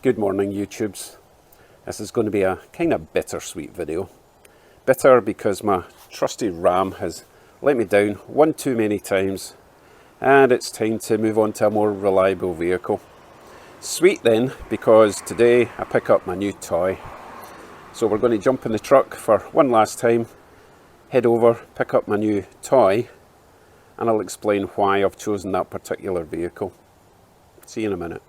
Good morning, YouTubes. This is going to be a kind of bittersweet video. Bitter because my trusty Ram has let me down one too many times and it's time to move on to a more reliable vehicle. Sweet then because today I pick up my new toy. So we're going to jump in the truck for one last time, head over, pick up my new toy, and I'll explain why I've chosen that particular vehicle. See you in a minute.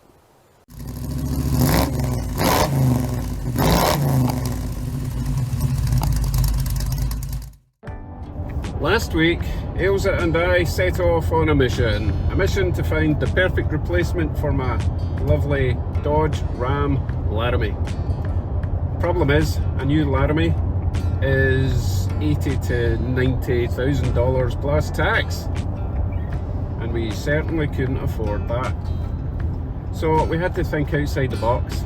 Last week, Ailsa and I set off on a mission to find the perfect replacement for my lovely Dodge Ram Laramie. Problem is, a new Laramie is $80,000 to $90,000 plus tax, and we certainly couldn't afford that. So we had to think outside the box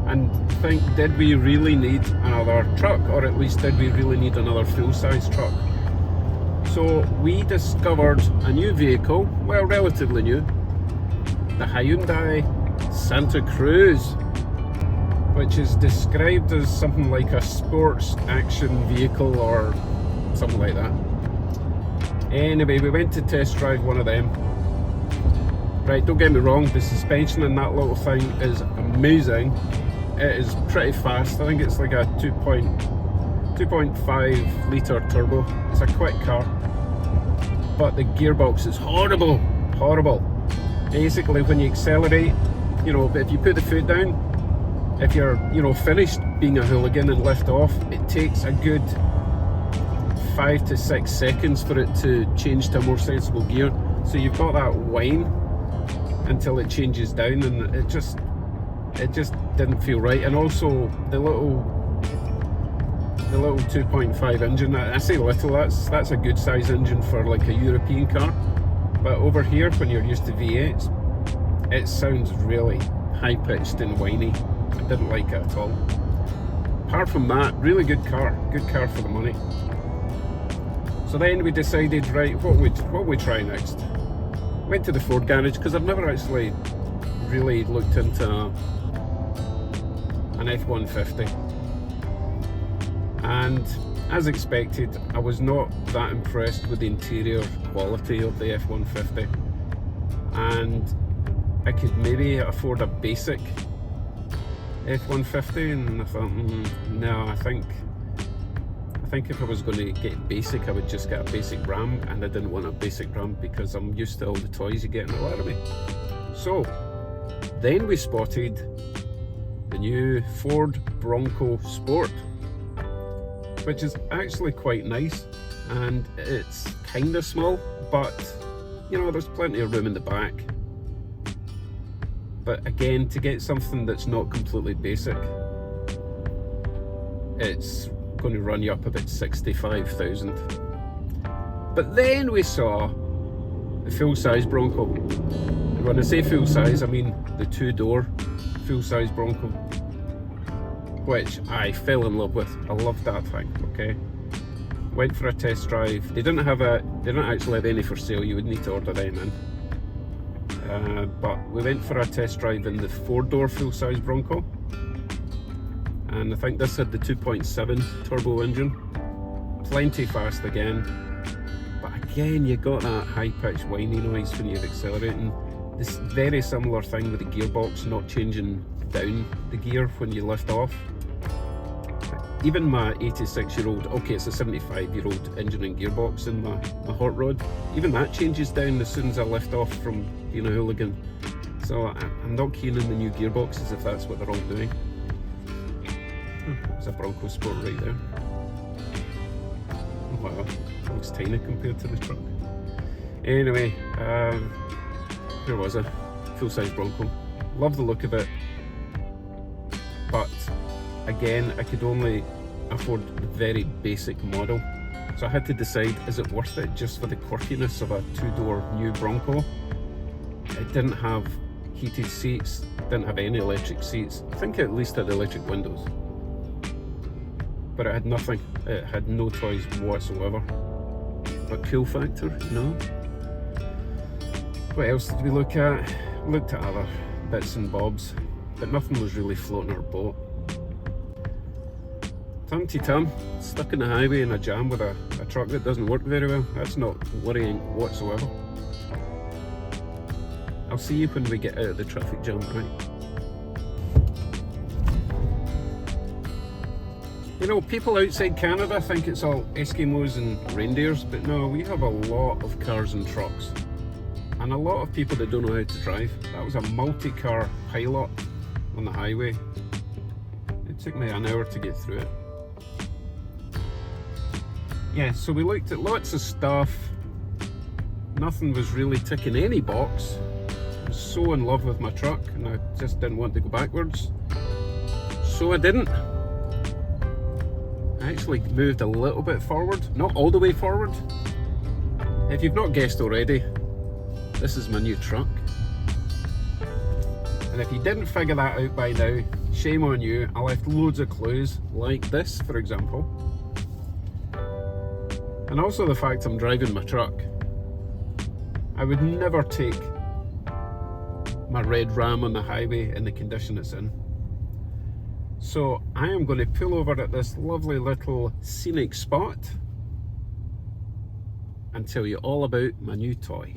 and think, did we really need another truck, or at least did we really need another full-size truck? So we discovered a new vehicle, well, relatively new, the Hyundai Santa Cruz, which is described as something like a sports action vehicle or something like that. Anyway, we went to test drive one of them. Right, don't get me wrong, the suspension in that little thing is amazing. It is pretty fast. I think it's like a 2.5 litre turbo. It's a quick car, but the gearbox is horrible. Basically, when you accelerate, if you put the foot down, if you're finished being a hooligan and lift off, it takes a good 5 to 6 seconds for it to change to a more sensible gear. So you've got that whine until it changes down, and it just didn't feel right. And also the little 2.5 engine, I say little, that's a good size engine for like a European car, but over here when you're used to V8s, it sounds really high-pitched and whiny. I didn't like it at all. Apart from that, really good car for the money. So then we decided, right, what would we try next? Went to the Ford garage because I've never actually really looked into an F-150. And as expected, I was not that impressed with the interior quality of the F-150, and I could maybe afford a basic F-150, and I thought, no, I think if I was going to get basic, I would just get a basic Ram, and I didn't want a basic Ram because I'm used to all the toys you get in a Laramie. So then we spotted the new Ford Bronco Sport, which is actually quite nice, and it's kind of small, but there's plenty of room in the back. But again, to get something that's not completely basic, it's going to run you up about 65,000. But then we saw the full-size Bronco. And when I say full-size, I mean the two-door full-size Bronco, which I fell in love with. I loved that thing. Okay, went for a test drive. They didn't actually have any for sale. You would need to order them in. But we went for a test drive in the 4-door full-size Bronco, and I think this had the 2.7 turbo engine. Plenty fast again, but again you got that high-pitched whiny noise when you're accelerating. This very similar thing with the gearbox not changing down the gear when you lift off. Even my 86-year-old, okay, it's a 75-year-old engine and gearbox in my hot rod, even that changes down as soon as I lift off from being a hooligan. So I'm not keen on the new gearboxes if that's what they're all doing. There's a Bronco Sport right there. Oh, wow, it looks tiny compared to the truck. Anyway, where was I? Full-size Bronco. Love the look of it, but again, I could only afford the very basic model. So I had to decide, is it worth it just for the quirkiness of a 2-door new Bronco? It didn't have heated seats, didn't have any electric seats. I think it at least had electric windows, but it had nothing. It had no toys whatsoever. But cool factor, no. What else did we look at? Looked at other bits and bobs. but nothing was really floating our boat. Tum-ti-tum, stuck in the highway in a jam with a truck that doesn't work very well. That's not worrying whatsoever. I'll see you when we get out of the traffic jam, right? You know, people outside Canada think it's all Eskimos and reindeers, but no, we have a lot of cars and trucks. And a lot of people that don't know how to drive. That was a multi-car pilot on the highway. It took me an hour to get through it. Yeah, so we looked at lots of stuff. Nothing was really ticking any box. I was so in love with my truck and I just didn't want to go backwards. So I didn't. I actually moved a little bit forward, not all the way forward. If you've not guessed already, this is my new truck. And if you didn't figure that out by now, shame on you. I left loads of clues, like this, for example. And also the fact I'm driving my truck. I would never take my red Ram on the highway in the condition it's in. So I am going to pull over at this lovely little scenic spot and tell you all about my new toy.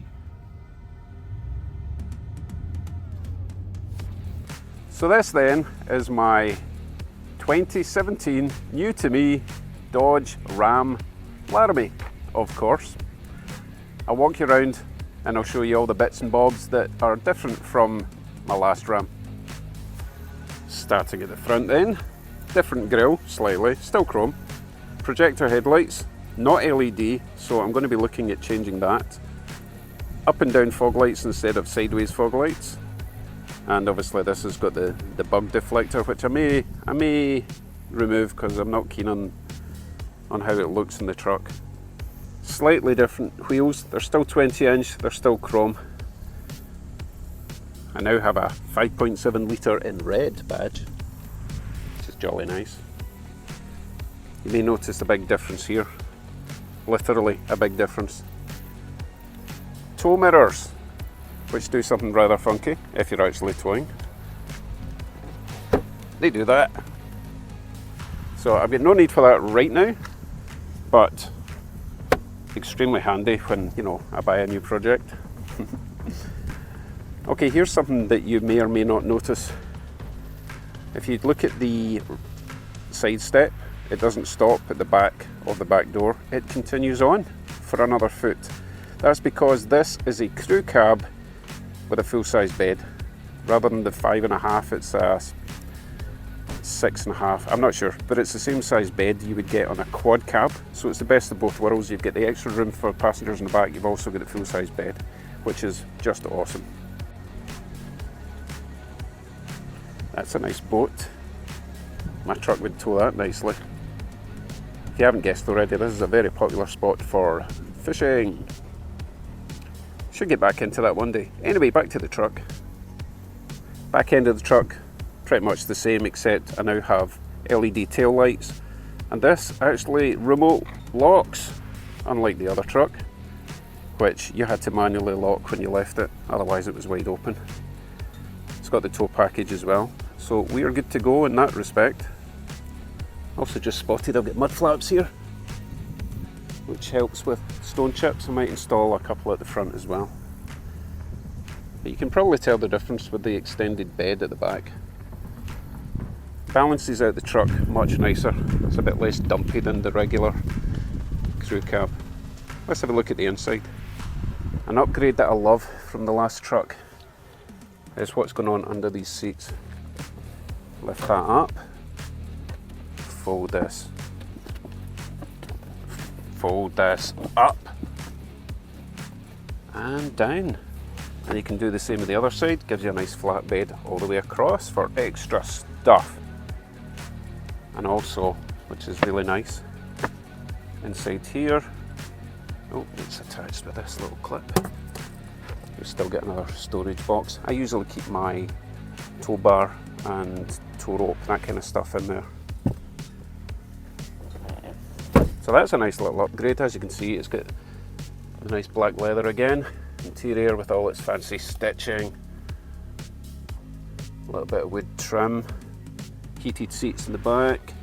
So this then is my 2017 new to me Dodge Ram Laramie, of course. I'll walk you around and I'll show you all the bits and bobs that are different from my last Ram. Starting at the front then, different grille slightly, still chrome. Projector headlights, not LED, so I'm going to be looking at changing that. Up and down fog lights instead of sideways fog lights. And obviously this has got the bug deflector, which I may remove because I'm not keen on how it looks in the truck. Slightly different wheels, they're still 20 inch, they're still chrome. I now have a 5.7 litre in red badge, which is jolly nice. You may notice a big difference here, literally a big difference. Tow mirrors, which do something rather funky if you're actually towing. They do that. So I've got no need for that right now, but extremely handy when, you know, I buy a new project. Okay, here's something that you may or may not notice. If you look at the side step, it doesn't stop at the back of the back door. It continues on for another foot. That's because this is a crew cab with a full-size bed. Rather than the 5.5, it's a 6.5. I'm not sure, but it's the same size bed you would get on a quad cab. So it's the best of both worlds. You've got the extra room for passengers in the back. You've also got a full-size bed, which is just awesome. That's a nice boat. My truck would tow that nicely. If you haven't guessed already, this is a very popular spot for fishing. Should get back into that one day. Anyway, back to the truck. Back end of the truck, pretty much the same, except I now have LED tail lights. And this actually remote locks, unlike the other truck, which you had to manually lock when you left it, otherwise it was wide open. It's got the tow package as well, so we are good to go in that respect. Also just spotted I've got mud flaps here, which helps with stone chips. I might install a couple at the front as well. But you can probably tell the difference with the extended bed at the back. Balances out the truck much nicer. It's a bit less dumpy than the regular crew cab. Let's have a look at the inside. An upgrade that I love from the last truck is what's going on under these seats. Lift that up, fold this up and down, and you can do the same with the other side. Gives you a nice flat bed all the way across for extra stuff. And also, which is really nice, inside here, oh, it's attached with this little clip. You still get another storage box. I usually keep my tow bar and tow rope, that kind of stuff in there. So that's a nice little upgrade. As you can see, it's got the nice black leather again, interior with all its fancy stitching. A little bit of wood trim, heated seats in the back,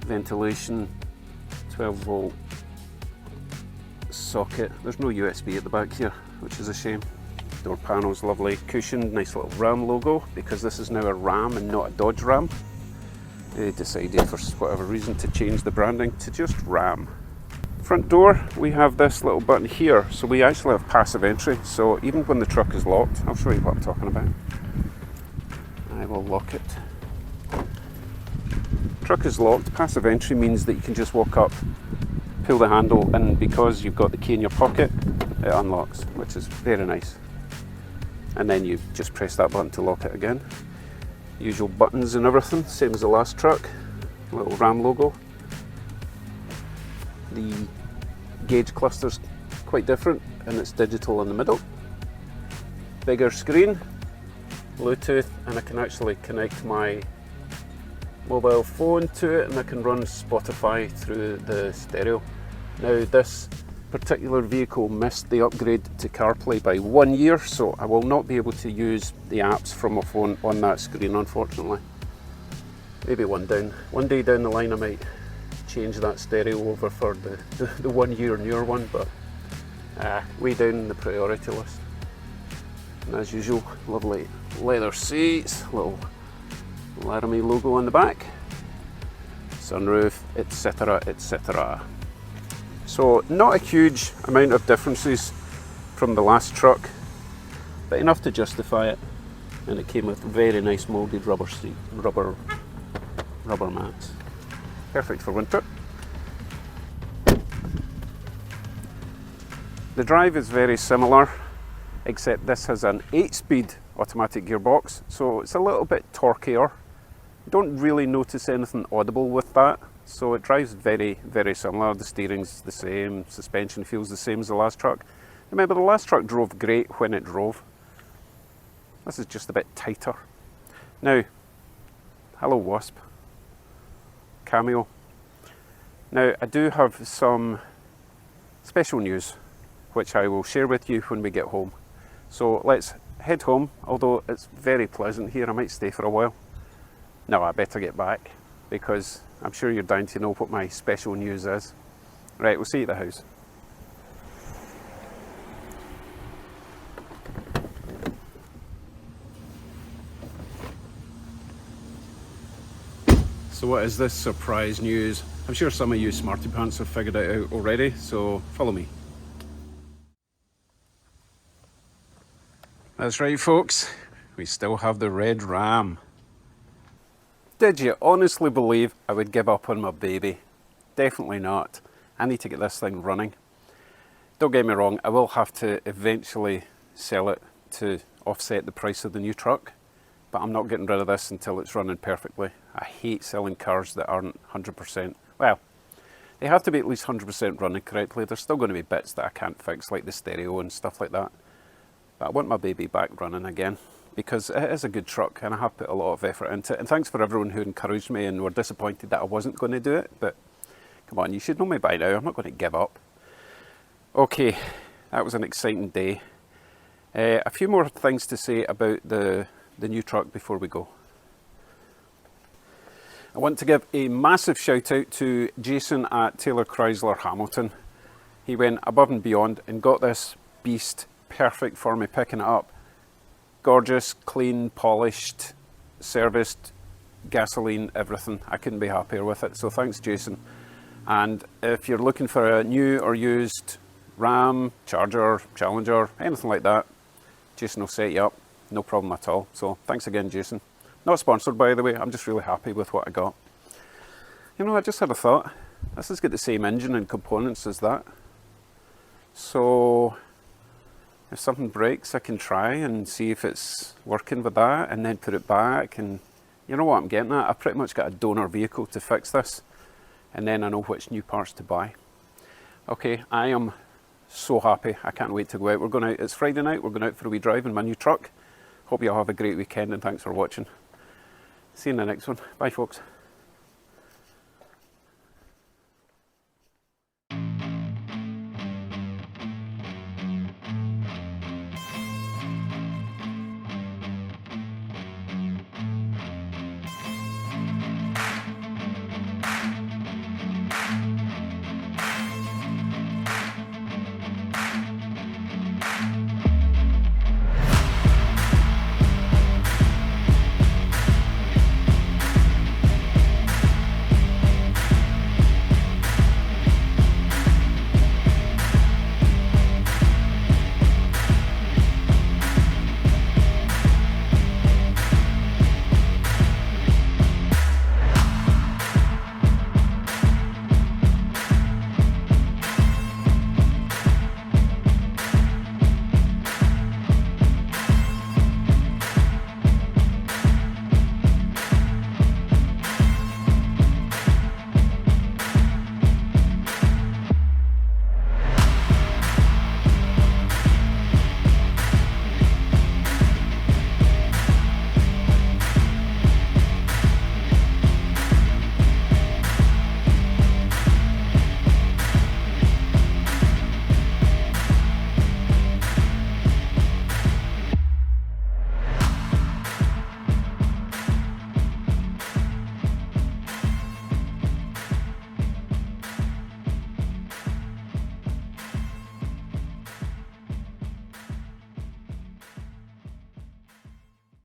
ventilation, 12 volt socket. There's no USB at the back here, which is a shame. Door panels, lovely cushioned, nice little Ram logo, because this is now a Ram and not a Dodge Ram. They decided for whatever reason to change the branding to just Ram. Front door, we have this little button here, so we actually have passive entry, so even when the truck is locked, I'll show you what I'm talking about. I will lock it. Truck is locked, passive entry means that you can just walk up, pull the handle, and because you've got the key in your pocket, it unlocks, which is very nice. And then you just press that button to lock it again. Usual buttons and everything, same as the last truck. Little Ram logo. The gauge cluster's quite different, and it's digital in the middle. Bigger screen, Bluetooth, and I can actually connect my mobile phone to it, and I can run Spotify through the stereo. Now this particular vehicle missed the upgrade to CarPlay by 1 year, so I will not be able to use the apps from my phone on that screen, unfortunately. Maybe one day down the line I might change that stereo over for the 1 year newer one, but way down the priority list. And as usual, lovely leather seats, little Laramie logo on the back, sunroof, etc, etc. So not a huge amount of differences from the last truck, but enough to justify it. And it came with very nice moulded rubber mats. Perfect for winter. The drive is very similar, except this has an 8-speed automatic gearbox, so it's a little bit torqueier. You don't really notice anything audible with that, so it drives very, very similar. The steering's the same, suspension feels the same as the last truck. Remember, the last truck drove great when it drove. This is just a bit tighter. Now, hello Wasp, Cameo. Now, I do have some special news, which I will share with you when we get home. So let's head home, although it's very pleasant here. I might stay for a while. No, I better get back, because I'm sure you're dying to know what my special news is. Right, we'll see you at the house. So what is this surprise news? I'm sure some of you smarty pants have figured it out already, so follow me. That's right folks, we still have the red Ram. Did you honestly believe I would give up on my baby? Definitely not. I need to get this thing running. Don't get me wrong, I will have to eventually sell it to offset the price of the new truck, but I'm not getting rid of this until it's running perfectly. I hate selling cars that aren't 100%. Well, they have to be at least 100% running correctly. There's still going to be bits that I can't fix, like the stereo and stuff like that. But I want my baby back running again, because it is a good truck and I have put a lot of effort into it. And thanks for everyone who encouraged me and were disappointed that I wasn't going to do it. But come on, you should know me by now. I'm not going to give up. Okay, that was an exciting day. A few more things to say about the new truck before we go. I want to give a massive shout out to Jason at Taylor Chrysler Hamilton. He went above and beyond and got this beast perfect for me picking it up. Gorgeous, clean, polished, serviced, gasoline, everything. I couldn't be happier with it, so thanks Jason. And if you're looking for a new or used Ram, Charger, Challenger, anything like that, Jason will set you up, no problem at all. So thanks again Jason. Not sponsored by the way, I'm just really happy with what I got. You know, I just had a thought, this has got the same engine and components as that. So if something breaks, I can try and see if it's working with that and then put it back. And you know what I'm getting at? I've pretty much got a donor vehicle to fix this, and then I know which new parts to buy. Okay, I am so happy. I can't wait to go out. We're going out, it's Friday night, we're going out for a wee drive in my new truck. Hope you all have a great weekend and thanks for watching. See you in the next one. Bye folks.